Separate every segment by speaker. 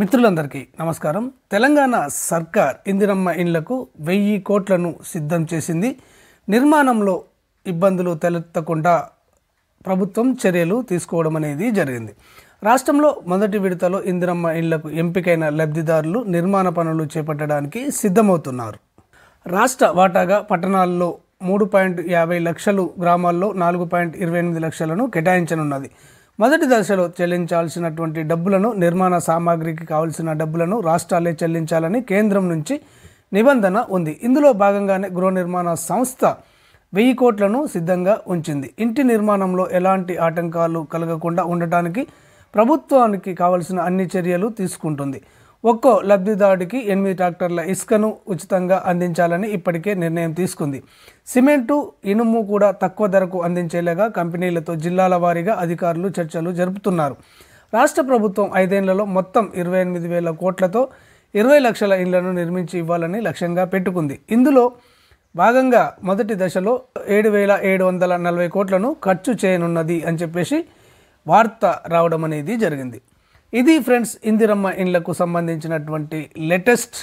Speaker 1: మిత్రులందరికీ నమస్కారం. తెలంగాణ సర్కార్ ఇందిరమ్మ ఇండ్లకు 1000 కోట్లను సిద్ధం చేసింది. నిర్మాణంలో ఇబ్బందులు తలెత్తకుండా ప్రభుత్వం చర్యలు తీసుకోవడం అనేది జరిగింది. రాష్ట్రంలో మొదటి విడతలో ఇందిరమ్మ ఇండ్లకు ఎంపికైన లబ్ధిదారులు నిర్మాణ పనులు చేపట్టడానికి సిద్ధమవుతున్నారు. రాష్ట్ర వాటాగా పట్టణాల్లో 3.50 లక్షలు, గ్రామాల్లో 4.28 లక్షలను కేటాయించనున్నది. మొదటి దశలో చెల్లించాల్సినటువంటి డబ్బులను, నిర్మాణ సామాగ్రికి కావాల్సిన డబ్బులను రాష్ట్రాలే చెల్లించాలని కేంద్రం నుంచి నిబంధన ఉంది. ఇందులో భాగంగానే గృహ నిర్మాణ సంస్థ 1000 కోట్లను సిద్ధంగా ఉంచింది. ఇంటి నిర్మాణంలో ఎలాంటి ఆటంకాలు కలగకుండా ఉండటానికి ప్రభుత్వానికి కావలసిన అన్ని చర్యలు తీసుకుంటుంది. ఒక్కో లబ్ధిదారుడికి 8 ట్రాక్టర్ల ఇసుకను ఉచితంగా అందించాలని ఇప్పటికే నిర్ణయం తీసుకుంది. సిమెంటు, ఇనుము కూడా తక్కువ ధరకు అందించేలాగా కంపెనీలతో జిల్లాల వారీగా అధికారులు చర్చలు జరుపుతున్నారు. రాష్ట్ర ప్రభుత్వం 5 ఏళ్లలో మొత్తం 28,000 కోట్లతో 20 లక్షల ఇళ్లను నిర్మించి ఇవ్వాలని లక్ష్యంగా పెట్టుకుంది. ఇందులో భాగంగా మొదటి దశలో 7,740 కోట్లను ఖర్చు చేయనున్నది అని చెప్పేసి వార్త రావడం అనేది జరిగింది. ఇది ఫ్రెండ్స్, ఇందిరమ్మ ఇండ్లకు సంబంధించినటువంటి లేటెస్ట్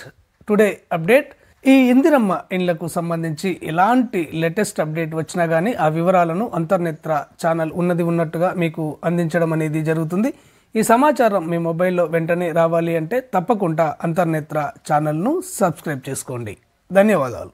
Speaker 1: టుడే అప్డేట్. ఈ ఇందిరమ్మ ఇండ్లకు సంబంధించి ఎలాంటి లేటెస్ట్ అప్డేట్ వచ్చినా కానీ ఆ వివరాలను అంతర్నేత్ర ఛానల్ ఉన్నట్టుగా మీకు అందించడం అనేది జరుగుతుంది. ఈ సమాచారం మీ మొబైల్లో వెంటనే రావాలి అంటే తప్పకుండా అంతర్నేత్ర ఛానల్ను సబ్స్క్రైబ్ చేసుకోండి. ధన్యవాదాలు.